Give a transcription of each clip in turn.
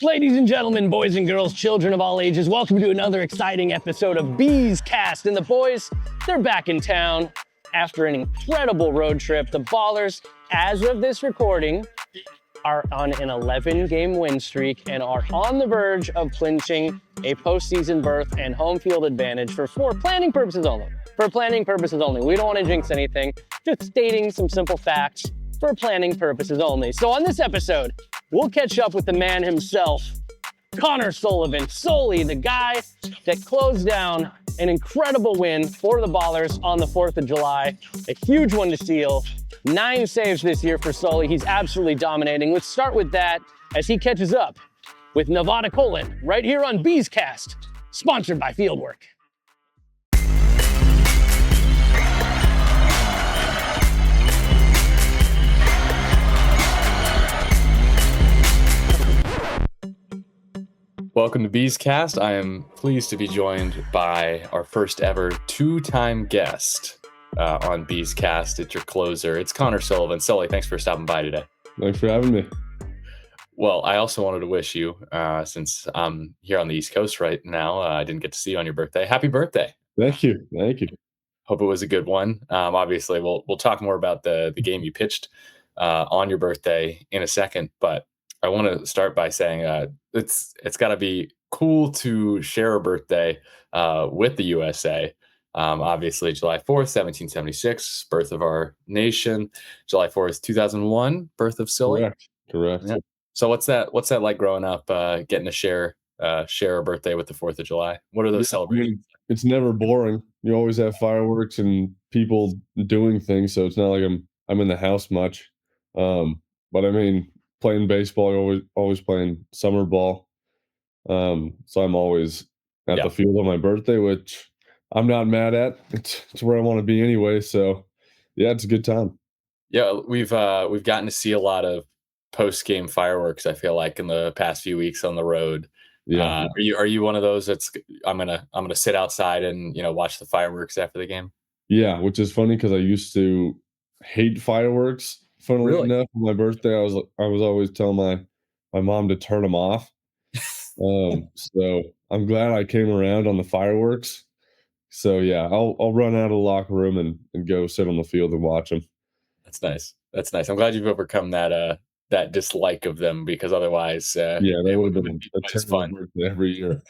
Ladies and gentlemen, boys and girls, children of all ages, welcome to another exciting episode of Bees Cast. And the boys, they're back in town after an incredible road trip. The Ballers, as of this recording, are on an 11-game win streak and are on the verge of clinching a postseason berth and home field advantage for planning purposes only. For planning purposes only. We don't want to jinx anything, just stating some simple facts for planning purposes only. So on this episode, we'll catch up with the man himself, Connor Sullivan, Sully, the guy that closed down an incredible win for the Ballers on the 4th of July. A huge one to steal. 9 saves this year for Sully. He's absolutely dominating. Let's start with that as he catches up with Nevada Colon right here on Bees Cast, sponsored by Fieldwork. Welcome to Bees Cast. I am pleased to be joined by our first ever 2-time guest on Bees Cast. It's your closer. It's Connor Sullivan. Sully, thanks for stopping by today. Thanks for having me. Well, I also wanted to wish you, since I'm here on the East Coast right now, I didn't get to see you on your birthday. Happy birthday. Thank you. Thank you. Hope it was a good one. Obviously, we'll talk more about the game you pitched on your birthday in a second, but I want to start by saying it's got to be cool to share a birthday with the USA. Obviously, July 4th, 1776, birth of our nation. July 4th, 2001, birth of Sully. Correct. Yeah. So what's that like growing up, getting to share a birthday with the 4th of July? What are those celebrations? It's never boring. You always have fireworks and people doing things, so it's not like I'm in the house much. But I mean, playing baseball, always playing summer ball. So I'm always at the field on my birthday, which I'm not mad at. It's where I want to be anyway. So yeah, it's a good time. Yeah, we've gotten to see a lot of post-game fireworks, I feel like, in the past few weeks on the road. Yeah. Are you one of those that's I'm gonna sit outside and watch the fireworks after the game? Yeah, which is funny because I used to hate fireworks. Funnily enough, on my birthday, I was always telling my mom to turn them off. So I'm glad I came around on the fireworks. So yeah, I'll run out of the locker room and go sit on the field and watch them. That's nice. That's nice. I'm glad you've overcome that dislike of them, because otherwise, yeah, that would have been a fun birthday every year.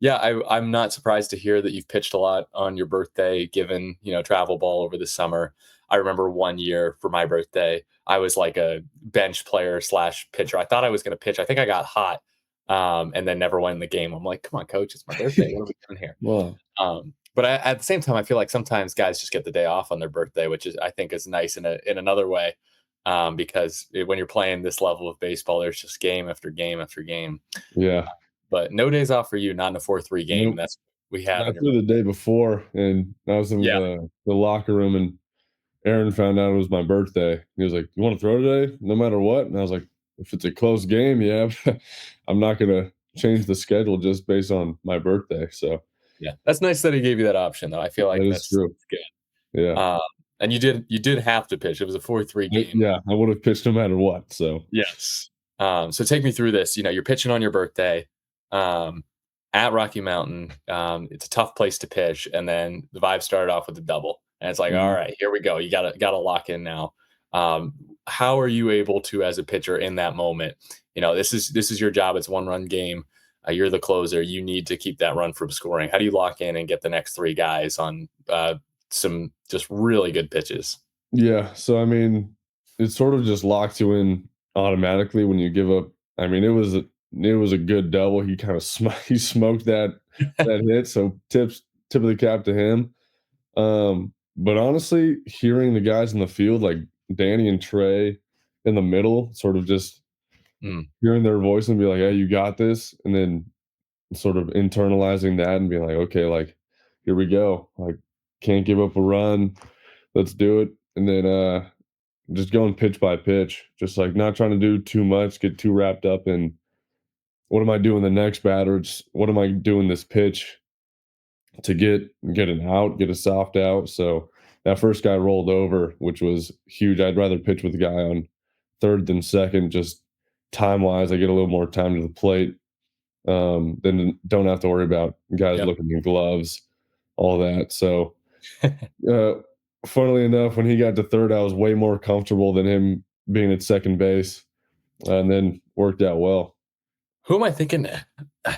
Yeah, I'm not surprised to hear that you've pitched a lot on your birthday, given travel ball over the summer. I remember one year for my birthday, I was like a bench player / pitcher. I thought I was going to pitch. I think I got hot, and then never won the game. I'm like, come on, coach, it's my birthday. What are we doing here? Wow. But at the same time, I feel like sometimes guys just get the day off on their birthday, which I think is nice in another way, because when you're playing this level of baseball, there's just game after game after game. Yeah. But no days off for you, not in a 4-3 game. Nope. That's what we had. After the day before, and I was in the locker room, and Aaron found out it was my birthday. He was like, "You want to throw today, no matter what?" And I was like, "If it's a close game, yeah, I'm not gonna change the schedule just based on my birthday." So yeah, that's nice that he gave you that option, though. I feel like that's true. Good. Yeah, and you did have to pitch. It was a 4-3 game. Yeah, I would have pitched no matter what. So yes. So take me through this. You're pitching on your birthday at Rocky Mountain. It's a tough place to pitch, and then the vibe started off with a double. And it's like, all right, here we go. You gotta lock in now. How are you able to, as a pitcher in that moment, this is your job. It's 1-run game. You're the closer. You need to keep that run from scoring. How do you lock in and get the next 3 guys on some just really good pitches? Yeah. So I mean, it sort of just locks you in automatically when you give up. I mean, it was a good double. He kind of smoked that hit. So tip of the cap to him. But honestly, hearing the guys in the field, like Danny and Trey in the middle, sort of just hearing their voice and be like, "Hey, you got this," and then sort of internalizing that and being like, "Okay, like here we go. Like can't give up a run. Let's do it." And then just going pitch by pitch, just like not trying to do too much, get too wrapped up in what am I doing the next batter? What am I doing this pitch to get an out, get a soft out. So that first guy rolled over, which was huge. I'd rather pitch with a guy on third than second, just time wise, I get a little more time to the plate. Then don't have to worry about guys Yep. looking in gloves, all that. So, uh, funnily enough, when he got to third, I was way more comfortable than him being at second base, and then worked out well. Who am I thinking?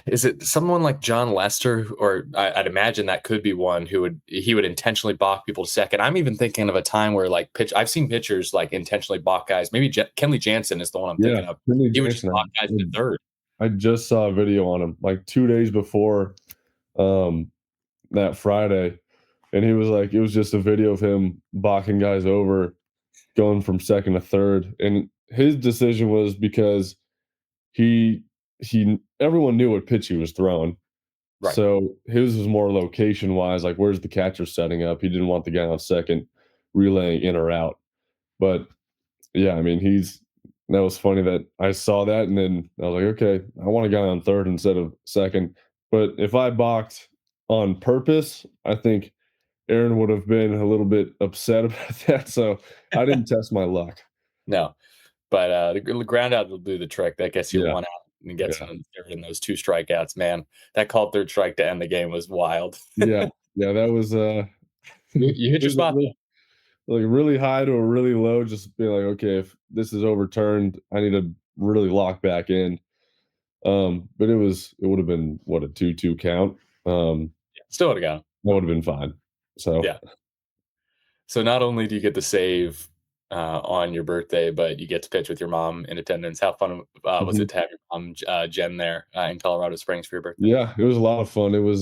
Is it someone like John Lester? Or I'd imagine that could be one who would intentionally balk people to second. I'm even thinking of a time where like I've seen pitchers like intentionally balk guys. Maybe Kenley Jansen is the one I'm Yeah, thinking of. Billy He would just Jansen. balk guys to third. I just saw a video on him like 2 days before um, that Friday, and he was like, it was just a video of him balking guys over, going from second to third, and his decision was because he everyone knew what pitch he was throwing, Right. so his was more location wise, like where's the catcher setting up. He didn't want the guy on second relaying in or out, but yeah, I mean, that was funny that I saw that, and then I was like, okay, I want a guy on third instead of second. But if I balked on purpose, I think Aaron would have been a little bit upset about that. So I didn't test my luck. No, but the ground out will do the trick. That gets you Yeah, one out and gets yeah, on third in those two strikeouts. Man, that called third strike to end the game was wild. yeah, yeah. That was You hit it your was a spot though. like really high to a really low. Just be like, okay, if this is overturned, I need to really lock back in. But it would have been what, a 2-2 count. Still would have gone. That would have been fine. So Yeah. So not only do you get to save on your birthday, but you get to pitch with your mom in attendance. How fun was it mhm. to have your mom, Jen, there in Colorado Springs for your birthday? Yeah, it was a lot of fun. It was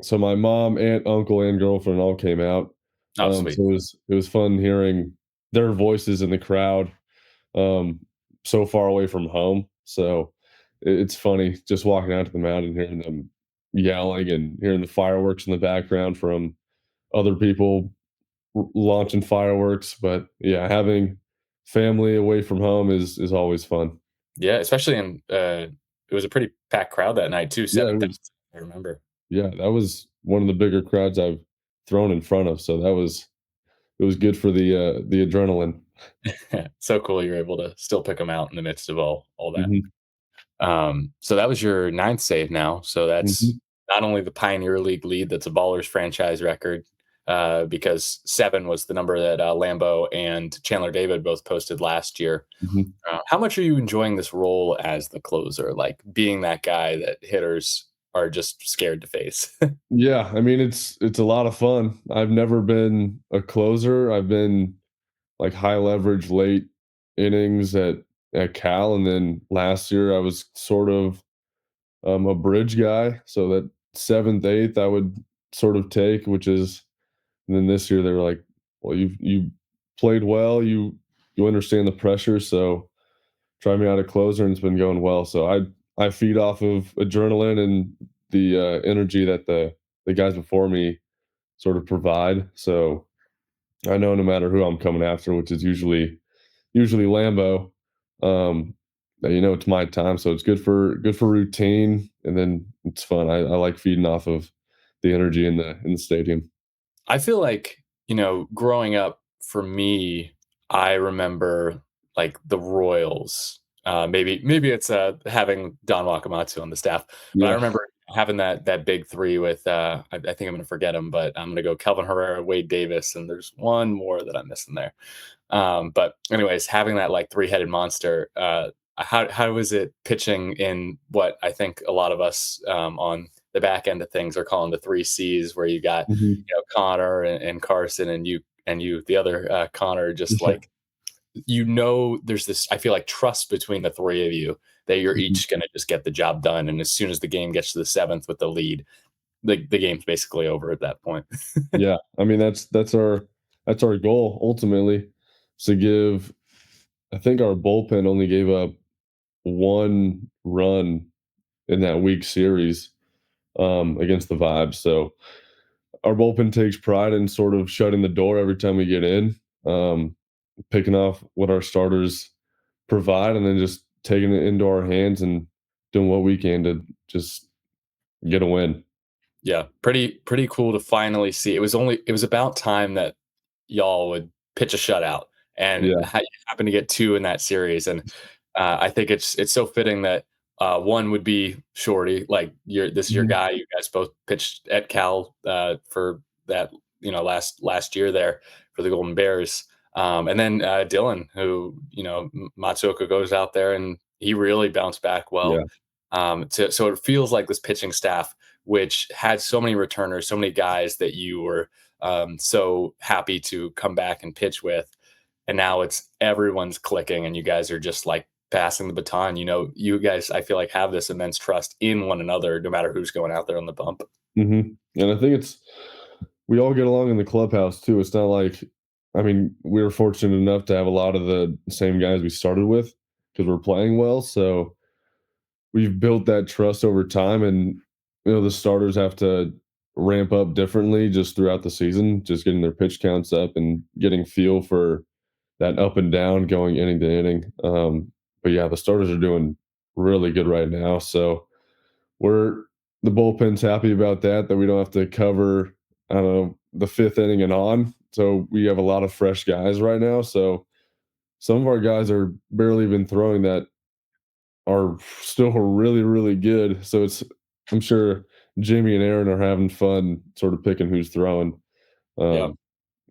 so my mom, aunt, uncle, and girlfriend all came out. Oh, sweet. So it was fun hearing their voices in the crowd, um, so far away from home. So it's funny just walking out to the mound and hearing them yelling and hearing the fireworks in the background from other people launching fireworks. But yeah, having family away from home is always fun. Yeah, especially in it was a pretty packed crowd that night too. Yeah, 7,000. I remember. yeah, that was one of the bigger crowds I've thrown in front of. So it was good for the adrenaline. So cool you're able to still pick them out in the midst of all that. Mhm, So that was your ninth save now. So that's mhm, not only the Pioneer League lead, that's a Ballers franchise record, because 7 was the number that Lambeau and Chandler David both posted last year. mhm. How much are you enjoying this role as the closer, like being that guy that hitters are just scared to face? Yeah, I mean, it's a lot of fun. I've never been a closer. I've been like high leverage late innings at Cal, and then last year I was sort of a bridge guy. So that seventh, eighth, I would sort of take, which is, and then this year they were like, well, you played well, you understand the pressure, so try me out at closer, and it's been going well. So I feed off of adrenaline and the energy that the guys before me sort of provide. So I know no matter who I'm coming after, which is usually Lambo, that, it's my time. So it's good for routine, and then it's fun. I like feeding off of the energy in the stadium. I feel like, growing up for me, I remember like the Royals. Maybe it's having Don Wakamatsu on the staff, but I Yeah. remember having that big three with I think I'm gonna forget him, but I'm gonna go Kelvin Herrera, Wade Davis, and there's one more that I'm missing there. But anyways, having that like three-headed monster, how was it pitching in what I think a lot of us on the back end of things are calling the three C's, where you got Mhm. Connor and Carson, and you the other Connor, just Yeah. like there's this, I feel like, trust between the three of you that you're Mhm. each gonna just get the job done, and as soon as the game gets to the seventh with the lead, the game's basically over at that point. Yeah. I mean, that's our goal ultimately, is to give. I think our bullpen only gave up one run in that week series against the Vibes. So our bullpen takes pride in sort of shutting the door every time we get in, picking off what our starters provide, and then just taking it into our hands and doing what we can to just get a win. Yeah, pretty cool to finally see. It was about time that y'all would pitch a shutout, and Yeah. how you happened to get 2 in that series, and I think it's so fitting that one would be Shorty. Like this is your Mhm. guy. You guys both pitched at Cal for that last year there for the Golden Bears. And then Dylan, who Matsuoka goes out there and he really bounced back Yeah. well. So it feels like this pitching staff, which had so many returners, so many guys that you were so happy to come back and pitch with, and now it's everyone's clicking, and you guys are just like passing the baton. You guys, I feel like, have this immense trust in one another, no matter who's going out there on the bump. And I think we all get along in the clubhouse too. It's not like, I mean, we were fortunate enough to have a lot of the same guys we started with because we're playing well. So we've built that trust over time, and the starters have to ramp up differently just throughout the season, just getting their pitch counts up and getting feel for that up and down going inning to inning. But yeah, the starters are doing really good right now. So we're the bullpen's happy about that we don't have to cover, I don't know, the fifth inning and on. So we have a lot of fresh guys right now. So some of our guys are barely even throwing that are still really, really good. So I'm sure Jimmy and Aaron are having fun sort of picking who's throwing. Yeah.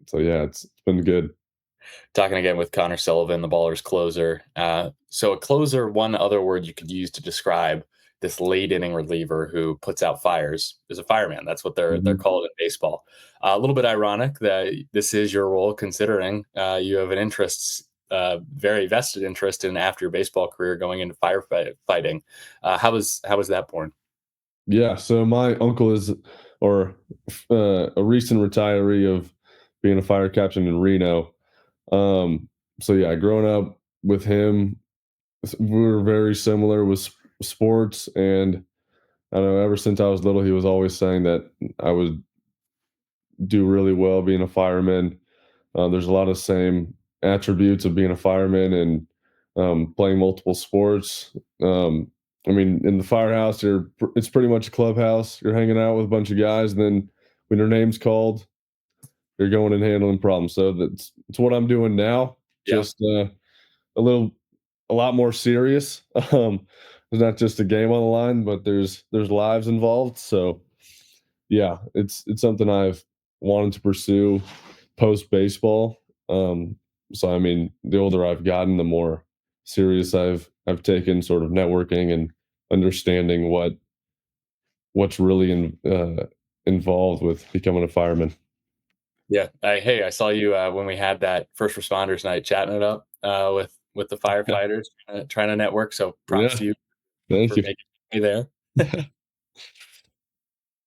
So yeah, it's been good. Talking again with Connor Sullivan, the Ballers closer. So a closer, one other word you could use to describe this late inning reliever who puts out fires, is a fireman. That's what they're Mhm. called in baseball. A little bit ironic that this is your role, considering you have an very vested interest in after your baseball career going into firefighting. How was that born? Yeah, so my uncle is, or a recent retiree of being a fire captain in Reno. So yeah, growing up with him, we were very similar with sports, and I don't know. Ever since I was little, he was always saying that I would do really well being a fireman. There's a lot of same attributes of being a fireman and playing multiple sports. I mean, in the firehouse, it's pretty much a clubhouse. You're hanging out with a bunch of guys, and then when your name's called, you're going and handling problems. So it's what I'm doing now. Yeah. Just a lot more serious. There's not just a game on the line, but there's lives involved. So yeah, it's something I've wanted to pursue post baseball. Um, so I mean, the older I've gotten, the more serious I've taken sort of networking and understanding what's really involved with becoming a fireman. Yeah. Hey, I saw you when we had that first responders night chatting it up with the firefighters, trying to network. So props Yeah, to you thank for you. making me there.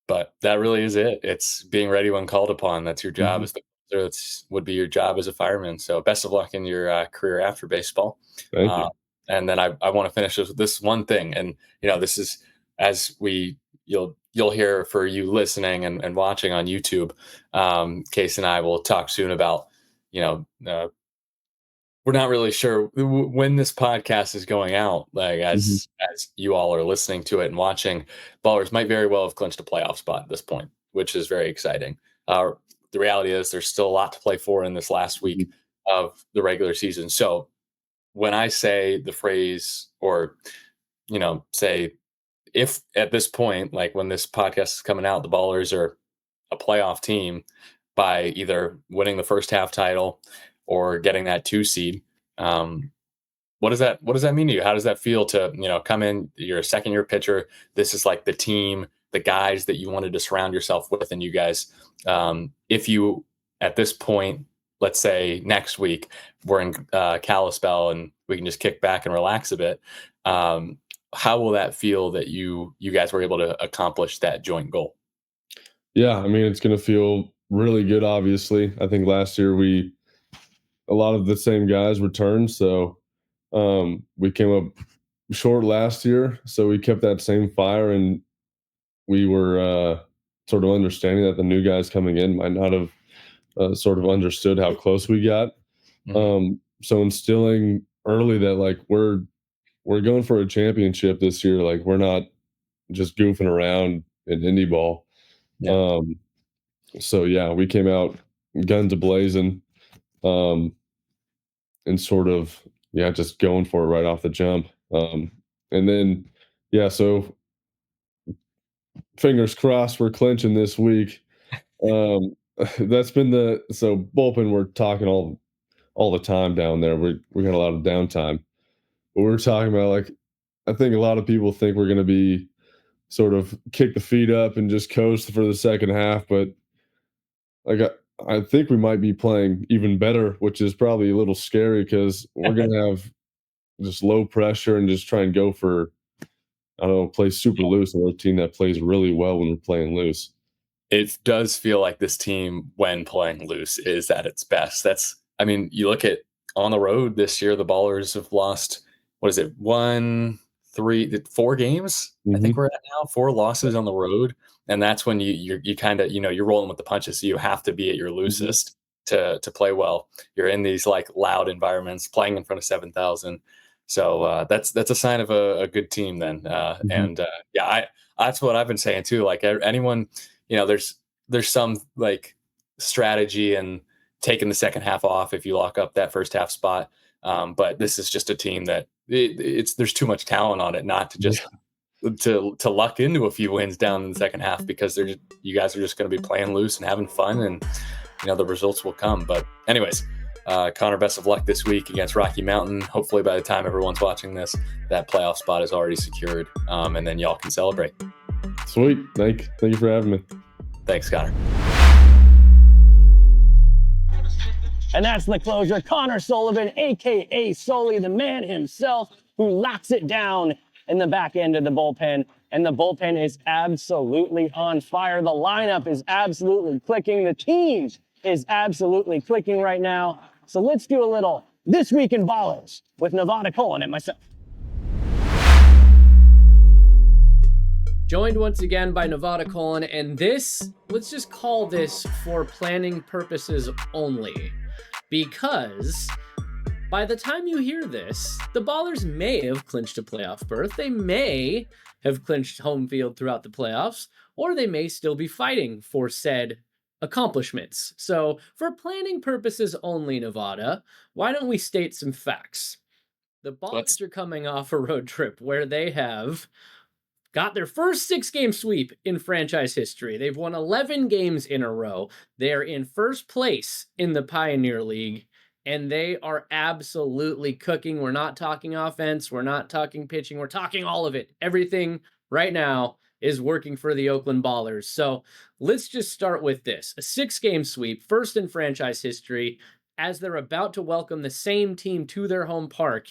But that really is it. It's being ready when called upon. That's your job Mhm. as the that's would be your job as a fireman. So best of luck in your career after baseball. Thank Uh, you. and then I want to finish with this one thing. And this is as we you'll hear for you listening and watching on YouTube. Case and I will talk soon about you know uh, we're not really sure when this podcast is going out. Like Mhm. as you all are listening to it and watching, Ballers might very well have clinched a playoff spot at this point, which is very exciting. The reality is there's still a lot to play for in this last week Mhm. of the regular season. So when I say the phrase, or say, if at this point, like when this podcast is coming out, the Ballers are a playoff team by either winning the first half title or getting that 2 seed. Um, what does that mean to you? How does that feel to come in? You're a second year pitcher. This is like the team, the guys that you wanted to surround yourself with, and you guys. If you at this point, let's say next week we're in Kalispell and we can just kick back and relax a bit. Um, how will that feel that you guys were able to accomplish that joint goal? Yeah, I mean, it's gonna feel really good. Obviously, I think last year a lot of the same guys returned, so we came up short last year. So we kept that same fire, and we were sort of understanding that the new guys coming in might not have sort of understood how close we got. Mhm. So instilling early that like we're going for a championship this year. Like we're not just goofing around in indie ball. Yeah. Um, so yeah, we came out guns a blazing, um, and sort of yeah, just going for it right off the jump. And then, yeah, so fingers crossed we're clinching this week. That's been so bullpen. We're talking all the time down there. We got a lot of downtime, but we're talking about like I think a lot of people think we're going to be sort of kick the feet up and just coast for the second half, but like I think we might be playing even better, which is probably a little scary because we're going to have just low pressure and just try and go for I don't know, play super loose. And we're a team that plays really well when we're playing loose. It does feel like this team, when playing loose, is at its best. I mean, you look at on the road this year, the Ballers have lost, what is it, 4 games? I think Mhm. we're at now, 4 losses on the road. And that's when you kind of, you're rolling with the punches. So you have to be at your Mhm. loosest to play well. You're in these like loud environments, playing in front of 7,000. So that's a sign of a good team then. Mhm. Yeah, that's what I've been saying too. Like anyone, there's some like strategy and taking the second half off if you lock up that first half spot. But this is just a team that there's too much talent on it not to just Yeah. to luck into a few wins down in the second half, because you guys are just going to be playing loose and having fun, and the results will come. But anyways, Connor, best of luck this week against Rocky Mountain. Hopefully by the time everyone's watching this, that playoff spot is already secured, and then y'all can celebrate. Sweet. Thank you for having me. Thanks, Connor. And that's the closer, Connor Sullivan, a.k.a. Sully, the man himself, who locks it down in the back end of the bullpen. And the bullpen is absolutely on fire. The lineup is absolutely clicking. The team is absolutely clicking right now. So let's do a little This Week in Ballers with Nevada Colon and myself. Joined once again by Nevada Colon, and let's just call this for planning purposes only. Because by the time you hear this, the Ballers may have clinched a playoff berth. They may have clinched home field throughout the playoffs, or they may still be fighting for said accomplishments. So for planning purposes only, Nevada, why don't we state some facts? The Ballers are coming off a road trip where they have got their first 6-game sweep in franchise history. They've won 11 games in a row. They're in first place in the Pioneer League, and they are absolutely cooking. We're not talking offense. We're not talking pitching. We're talking all of it. Everything right now is working for the Oakland Ballers. So let's just start with this. A 6-game sweep, first in franchise history, as they're about to welcome the same team to their home park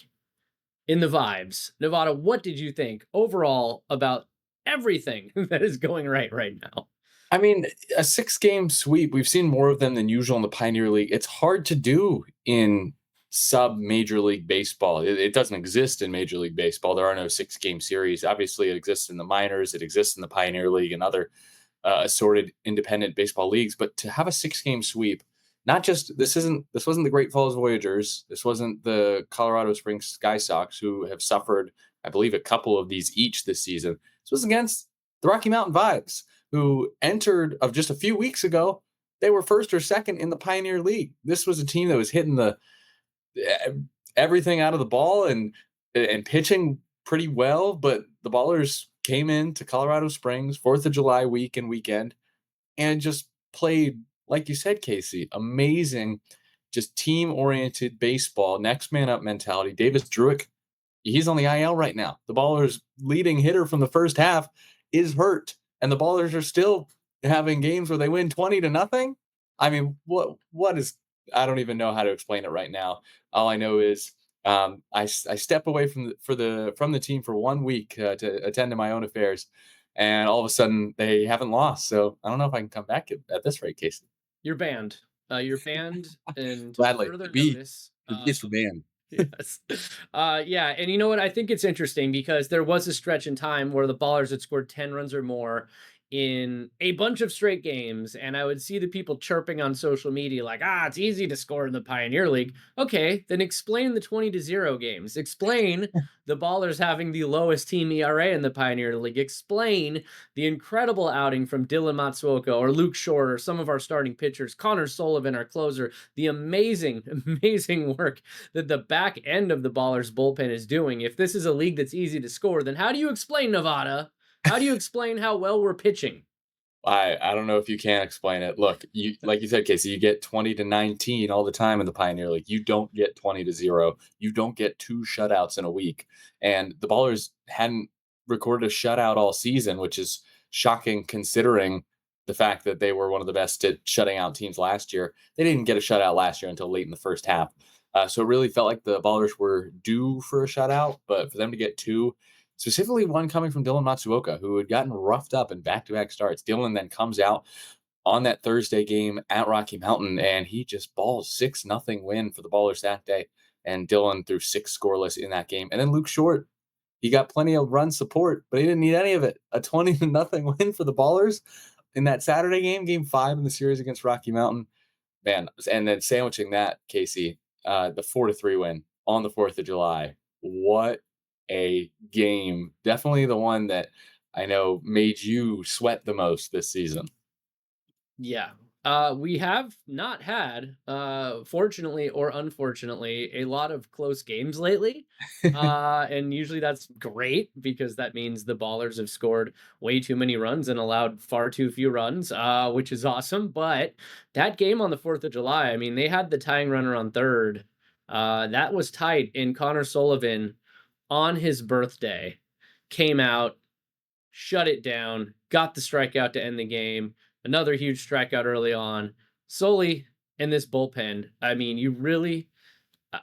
in the vibes. Nevada, what did you think overall about everything that is going right now? I mean, a 6-game sweep, we've seen more of them than usual in the Pioneer League. It's hard to do in sub-Major League Baseball. It doesn't exist in Major League Baseball. There are no 6-game series. Obviously, it exists in the minors. It exists in the Pioneer League and other assorted independent baseball leagues. But to have a 6-game sweep, not just this wasn't the Great Falls Voyagers. This wasn't the Colorado Springs Sky Sox, who have suffered, I believe, a couple of these each this season. This was against the Rocky Mountain Vibes, who entered of just a few weeks ago. They were first or second in the Pioneer League. This was a team that was hitting everything out of the ball and pitching pretty well, but the Ballers came into Colorado Springs 4th of July week and weekend and just played, like you said, Casey, amazing, just team-oriented baseball, next man up mentality. Davis Druick, he's on the IL right now. The Ballers' leading hitter from the first half is hurt, and the Ballers are still having games where they win 20-0. I mean, what is? I don't even know how to explain it right now. All I know is I step away from the team for 1 week to attend to my own affairs, and all of a sudden they haven't lost. So I don't know if I can come back at this rate, Casey. You're banned. You're banned, and Gladly. further Be notice. it's for banned. Yes. Yeah, and you know what? I think it's interesting because there was a stretch in time where the Ballers had scored 10 runs or more in a bunch of straight games, and I would see the people chirping on social media like, it's easy to score in the Pioneer League. Okay, then explain the 20-0 games. Explain the Ballers having the lowest team ERA in the Pioneer League. Explain the incredible outing from Dylan Matsuoka or Luke Short or some of our starting pitchers, Connor Sullivan, our closer, the amazing, amazing work that the back end of the Ballers bullpen is doing. If this is a league that's easy to score, then how do you explain Nevada? How do you explain how well we're pitching? I don't know if you can explain it. Look, you like you said, Casey, you get 20-19 all the time in the Pioneer League. You don't get 20-0. You don't get 2 shutouts in a week. And the Ballers hadn't recorded a shutout all season, which is shocking considering the fact that they were one of the best at shutting out teams last year. They didn't get a shutout last year until late in the first half. So it really felt like the Ballers were due for a shutout, but for them to get 2, specifically one coming from Dylan Matsuoka, who had gotten roughed up in back-to-back starts. Dylan then comes out on that Thursday game at Rocky Mountain, and he just balls 6-0 win for the Ballers that day. And Dylan threw 6 scoreless in that game. And then Luke Short, he got plenty of run support, but he didn't need any of it. A 20-0 win for the Ballers in that Saturday game, game 5 in the series against Rocky Mountain. Man, and then sandwiching that, Casey, the 4-3 win on the 4th of July. What a game. Definitely the one that I know made you sweat the most this season. Yeah. We have not had, fortunately or unfortunately, a lot of close games lately. And usually that's great because that means the Ballers have scored way too many runs and allowed far too few runs, which is awesome. But that game on the 4th of July, I mean, they had the tying runner on third. That was tight, and Connor Sullivan on his birthday came out, shut it down, got the strikeout to end the game. Another huge strikeout early on. Sully in this bullpen. I mean, you really,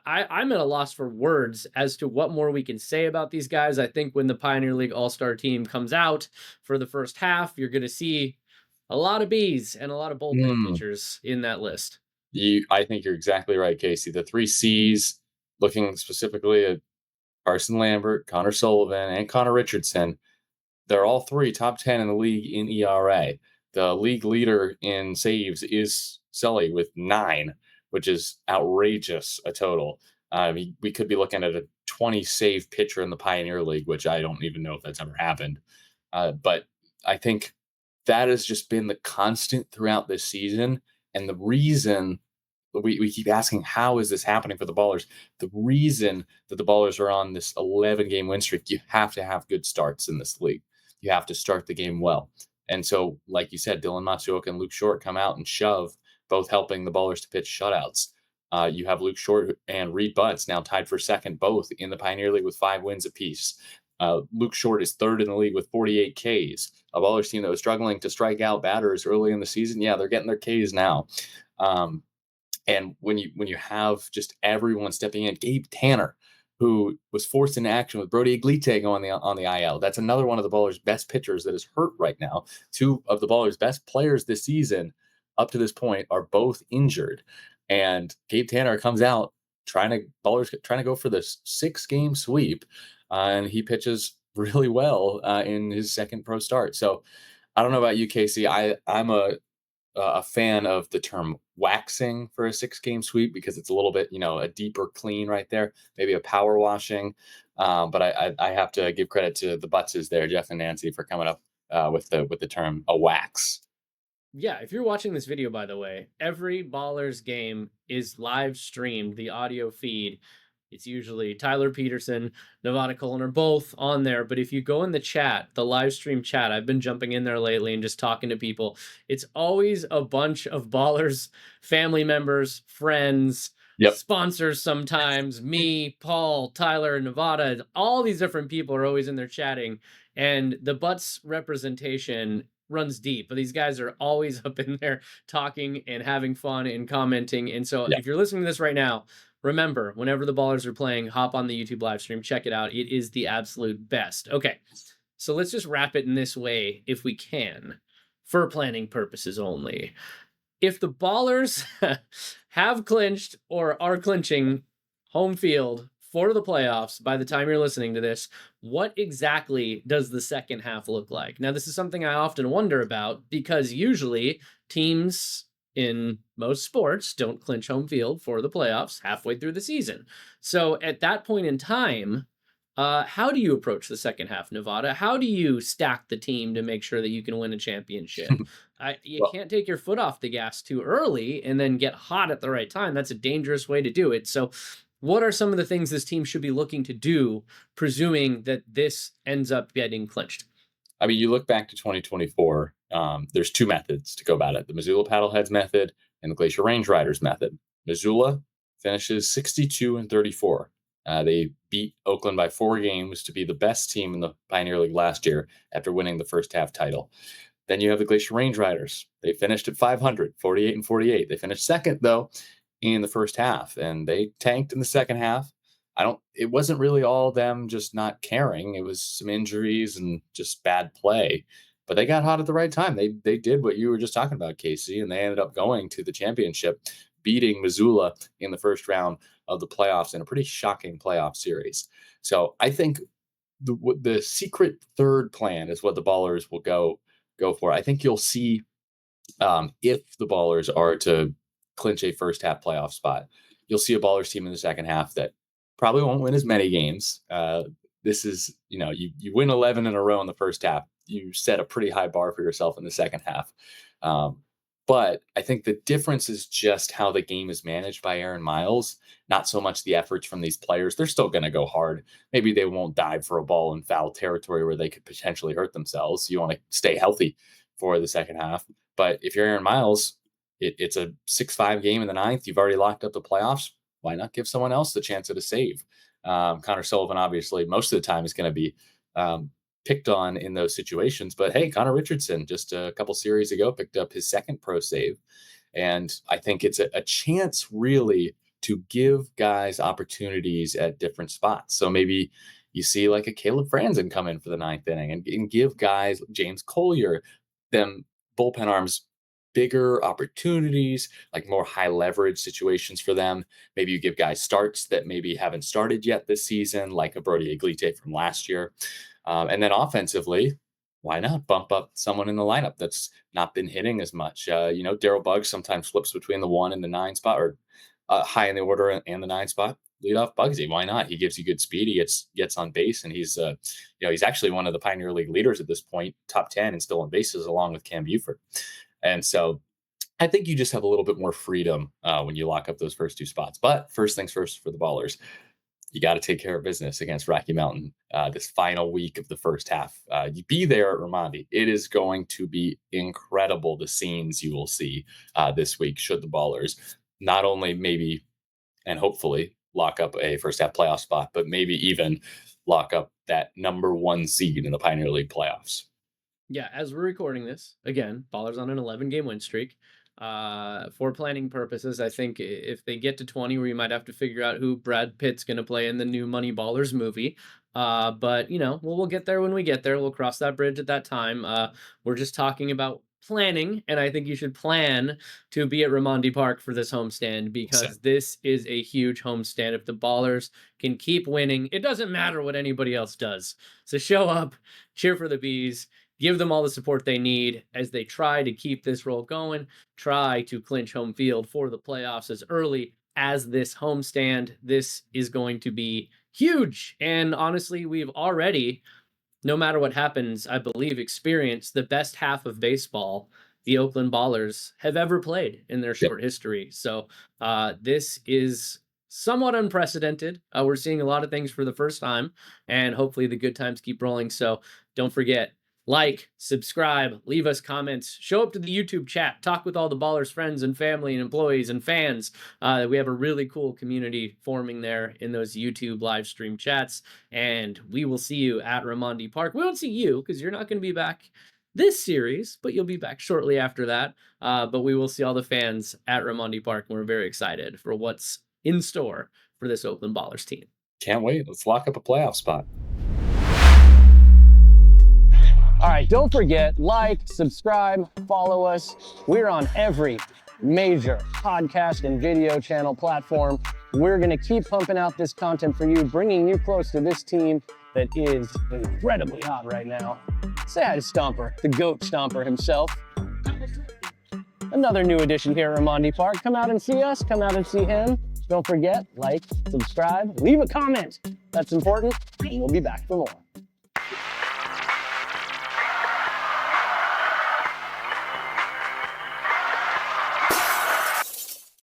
I'm at a loss for words as to what more we can say about these guys. I think when the Pioneer League All-Star team comes out for the first half, you're going to see a lot of Bs and a lot of bullpen pitchers in that list. I think you're exactly right, Casey. The 3 Cs, looking specifically at Carson Lambert, Connor Sullivan, and Connor Richardson, they're all 3 top 10 in the league in ERA. The league leader in saves is Sully with 9, which is outrageous a total. We could be looking at a 20 save pitcher in the Pioneer League, which I don't even know if that's ever happened. But I think that has just been the constant throughout this season. And the reason we keep asking, how is this happening for the Ballers? The reason that the Ballers are on this 11-game win streak, you have to have good starts in this league. You have to start the game well. And so, like you said, Dylan Matsuoka and Luke Short come out and shove, both helping the Ballers to pitch shutouts. You have Luke Short and Reed Butts now tied for second, both in the Pioneer League with 5 wins apiece. Luke Short is third in the league with 48 Ks. A Ballers team that was struggling to strike out batters early in the season, yeah, they're getting their Ks now. And when you have just everyone stepping in, Gabe Tanner, who was forced into action with Brody Iglite going on the IL. That's another one of the Ballers' best pitchers that is hurt right now. 2 of the Ballers' best players this season up to this point are both injured. And Gabe Tanner comes out Ballers trying to go for this 6-game sweep. And he pitches really well in his second pro start. So I don't know about you, Casey. I'm a fan of the term waxing for a 6-game sweep because it's a little bit, a deeper clean right there, maybe a power washing. But I have to give credit to the Buttses there, Jeff and Nancy, for coming up with the term a wax. Yeah, if you're watching this video, by the way, every Ballers game is live streamed, the audio feed. It's usually Tyler Peterson, Nevada Cullen are both on there. But if you go in the chat, the live stream chat, I've been jumping in there lately and just talking to people. It's always a bunch of Ballers, family members, friends, sponsors sometimes, me, Paul, Tyler, Nevada. All these different people are always in there chatting. And the Butts representation runs deep, but these guys are always up in there talking and having fun and commenting. And so if you're listening to this right now, remember, whenever the Ballers are playing, hop on the YouTube live stream, check it out. It is the absolute best. Okay, so let's just wrap it in this way, if we can, for planning purposes only. If the Ballers have clinched or are clinching home field for the playoffs, by the time you're listening to this, what exactly does the second half look like? Now, this is something I often wonder about because usually teams in most sports don't clinch home field for the playoffs halfway through the season. So at that point in time, how do you approach the second half, Nevada? How do you stack the team to make sure that you can win a championship? You Well, can't take your foot off the gas too early and then get hot at the right time. That's a dangerous way to do it. So what are some of the things this team should be looking to do, presuming that this ends up getting clinched? I mean, you look back to 2024, there's two methods to go about it: the Missoula Paddleheads method and the Glacier Range Riders method. Missoula finishes 62-34. They beat Oakland by 4 games to be the best team in the Pioneer League last year after winning the first half title. Then you have the Glacier Range Riders. They finished at 500, 48-48. They finished second, though, in the first half, and they tanked in the second half. It wasn't really all them just not caring. It was some injuries and just bad play, but they got hot at the right time. They did what you were just talking about, Casey, and they ended up going to the championship, beating Missoula in the first round of the playoffs in a pretty shocking playoff series. So I think the secret third plan is what the Ballers will go for. I think you'll see if the Ballers are to clinch a first half playoff spot, you'll see a Ballers team in the second half that probably won't win as many games. This is, you win 11 in a row in the first half. You set a pretty high bar for yourself in the second half. But I think the difference is just how the game is managed by Aaron Miles, not so much the efforts from these players. They're still going to go hard. Maybe they won't dive for a ball in foul territory where they could potentially hurt themselves. You want to stay healthy for the second half. But if you're Aaron Miles, it's a 6-5 game in the ninth. You've already locked up the playoffs. Why not give someone else the chance at a save? Connor Sullivan, obviously, most of the time is going to be picked on in those situations. But hey, Connor Richardson, just a couple series ago, picked up his second pro save. And I think it's a chance really to give guys opportunities at different spots. So maybe you see like a Caleb Franzen come in for the ninth inning and give guys, James Collier, them bullpen arms, bigger opportunities, like more high leverage situations for them. Maybe you give guys starts that maybe haven't started yet this season, like a Brody Iglite from last year. And then offensively, why not bump up someone in the lineup that's not been hitting as much? Daryl Buggs sometimes flips between the 1 and the 9 spot, or high in the order and the 9 spot. Lead off Bugsy. Why not? He gives you good speed. He gets on base, and he's actually one of the Pioneer League leaders at this point, top 10 and still on bases, along with Cam Buford. And so I think you just have a little bit more freedom when you lock up those first 2 spots. But first things first for the Ballers, you got to take care of business against Rocky Mountain this final week of the first half. You be there at Raimondi. It is going to be incredible, the scenes you will see this week should the Ballers not only maybe and hopefully lock up a first half playoff spot, but maybe even lock up that number 1 seed in the Pioneer League playoffs. Yeah, as we're recording this, again, Ballers on an 11-game win streak. For planning purposes, I think if they get to 20, we might have to figure out who Brad Pitt's going to play in the new Money Ballers movie. But we'll get there when we get there. We'll cross that bridge at that time. We're just talking about planning, and I think you should plan to be at Raimondi Park for this homestand because this is a huge homestand. If the Ballers can keep winning, it doesn't matter what anybody else does. So show up, cheer for the Bees. Give them all the support they need as they try to keep this roll going, try to clinch home field for the playoffs as early as this homestand. This is going to be huge. And honestly, we've already, no matter what happens, I believe, experienced the best half of baseball the Oakland Ballers have ever played in their short history. So this is somewhat unprecedented. We're seeing a lot of things for the first time, and hopefully the good times keep rolling. So don't forget, like, subscribe, leave us comments, show up to the YouTube chat, talk with all the Ballers friends and family and employees and fans. We have a really cool community forming there in those YouTube live stream chats, and we will see you at Raimondi Park. We won't see you because you're not going to be back this series, but you'll be back shortly after that. But we will see all the fans at Raimondi Park, and we're very excited for what's in store for this Oakland Ballers team. Can't wait. Let's lock up a playoff spot. All right, don't forget, like, subscribe, follow us. We're on every major podcast and video channel platform. We're going to keep pumping out this content for you, bringing you close to this team that is incredibly hot right now. Say hi to Stomper, the GOAT Stomper himself. Another new addition here at Ramondi Park. Come out and see us. Come out and see him. Don't forget, like, subscribe, leave a comment. That's important. We'll be back for more.